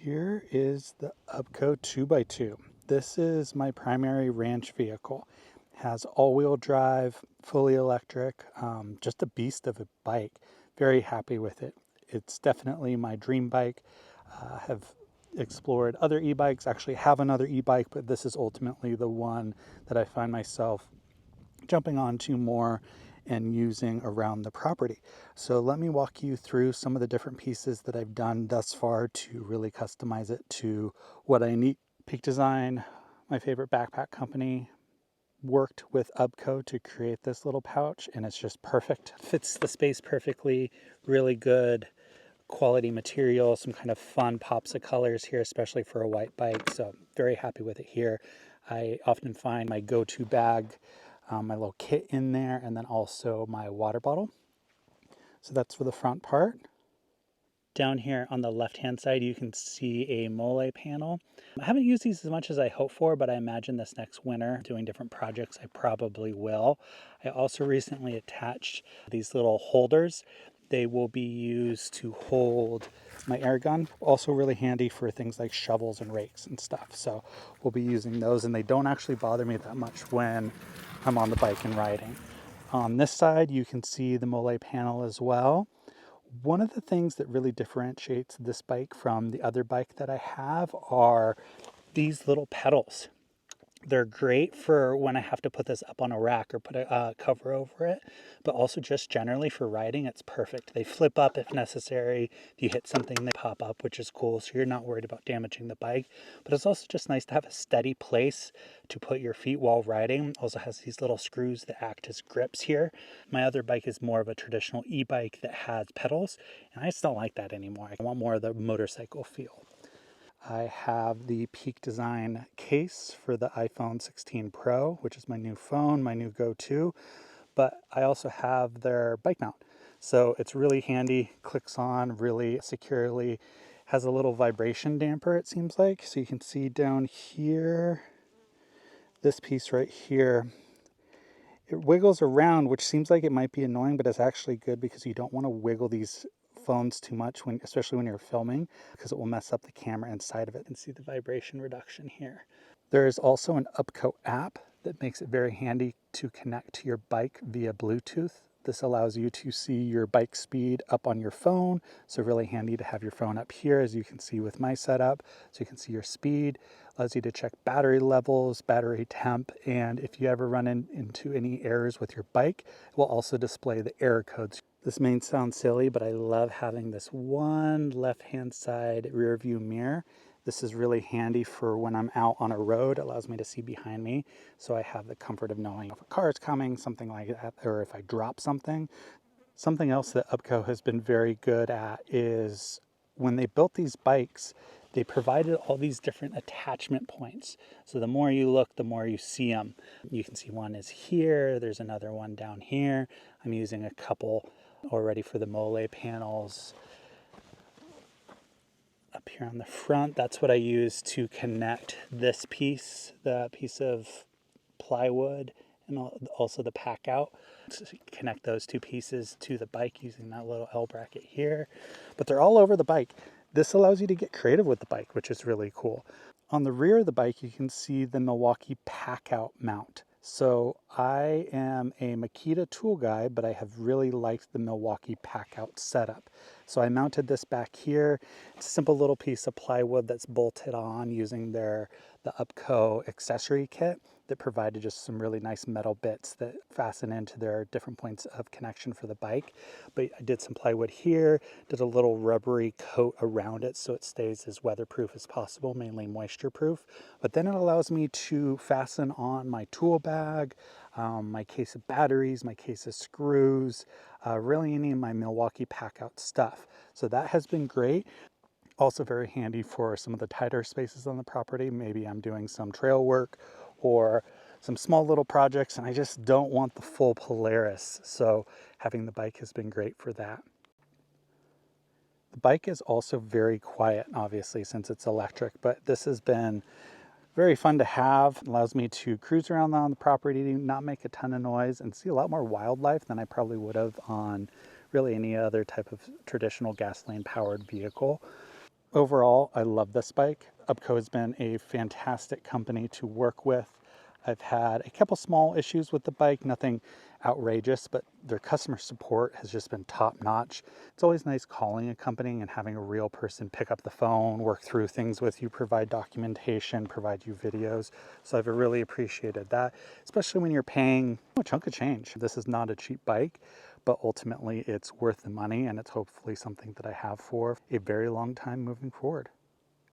Here is the UBCO 2x2. This is my primary ranch vehicle. It has all-wheel drive, fully electric, just a beast of a bike. Very happy with it. It's definitely my dream bike. Have explored other e-bikes, actually have another e-bike, but this is ultimately the one that I find myself jumping onto more and using around the property. So let me walk you through some of the different pieces that I've done thus far to really customize it to what I need. Peak Design, my favorite backpack company, worked with UBCO to create this little pouch, and it's just perfect. Fits the space perfectly, really good quality material, some kind of fun pops of colors here, especially for a white bike. So very happy with it here. I often find my go-to bag, my little kit in there, and then also my water bottle. So that's for the front part. Down here on the left-hand side, you can see a molle panel. I haven't used these as much as I hope for, but I imagine this next winter, doing different projects, I probably will. I also recently attached these little holders. They will be used to hold my air gun. Also really handy for things like shovels and rakes and stuff. So we'll be using those, and they don't actually bother me that much when I'm on the bike and riding. On this side, you can see the molle panel as well. One of the things that really differentiates this bike from the other bike that I have are these little pedals. They're great for when I have to put this up on a rack or put a cover over it, but also just generally for riding, it's perfect. They flip up if necessary. If you hit something, they pop up, which is cool, so you're not worried about damaging the bike. But it's also just nice to have a steady place to put your feet while riding. It also has these little screws that act as grips here. My other bike is more of a traditional e-bike that has pedals, and I just don't like that anymore. I want more of the motorcycle feel. I have the Peak Design case for the iPhone 16 Pro, which is my new phone, my new go-to, but I also have their bike mount. So it's really handy, clicks on really securely, has a little vibration damper, it seems like. So you can see down here, this piece right here, it wiggles around, which seems like it might be annoying, but it's actually good because you don't want to wiggle these phones too much, especially when you're filming, because it will mess up the camera inside of it. And see the vibration reduction here. There is also an UBCO app that makes it very handy to connect to your bike via Bluetooth. This allows you to see your bike speed up on your phone. So really handy to have your phone up here, as you can see with my setup. So you can see your speed, allows you to check battery levels, battery temp, and if you ever run into any errors with your bike, it will also display the error codes. This may sound silly, but I love having this one left-hand side rear view mirror. This is really handy for when I'm out on a road. It allows me to see behind me, so I have the comfort of knowing if a car is coming, something like that, or if I drop something. Something else that UBCO has been very good at is when they built these bikes, they provided all these different attachment points. So the more you look, the more you see them. You can see one is here, there's another one down here. I'm using a couple already for the molle panels. Up here on the front, that's what I use to connect this piece, the piece of plywood, and also the pack out. So connect those two pieces to the bike using that little L bracket here. But they're all over the bike. This allows you to get creative with the bike, which is really cool. On the rear of the bike, you can see the Milwaukee pack out mount. So I am a Makita tool guy, but I have really liked the Milwaukee pack out setup. So I mounted this back here. It's a simple little piece of plywood that's bolted on using the UBCO accessory kit that provided just some really nice metal bits that fasten into their different points of connection for the bike. But I did some plywood here, did a little rubbery coat around it so it stays as weatherproof as possible, mainly moisture proof. But then it allows me to fasten on my tool bag, my case of batteries, my case of screws, really any of my Milwaukee pack out stuff. So that has been great. Also very handy for some of the tighter spaces on the property. Maybe I'm doing some trail work or some small little projects and I just don't want the full Polaris. So having the bike has been great for that. The bike is also very quiet, obviously, since it's electric, but this has been very fun to have. It allows me to cruise around on the property, not make a ton of noise, and see a lot more wildlife than I probably would have on really any other type of traditional gasoline powered vehicle. Overall, I love this bike. UBCO has been a fantastic company to work with. I've had a couple small issues with the bike, nothing outrageous, but their customer support has just been top notch. It's always nice calling a company and having a real person pick up the phone, work through things with you, provide documentation, provide you videos. So I've really appreciated that, especially when you're paying a chunk of change. This is not a cheap bike, but ultimately it's worth the money, and it's hopefully something that I have for a very long time moving forward.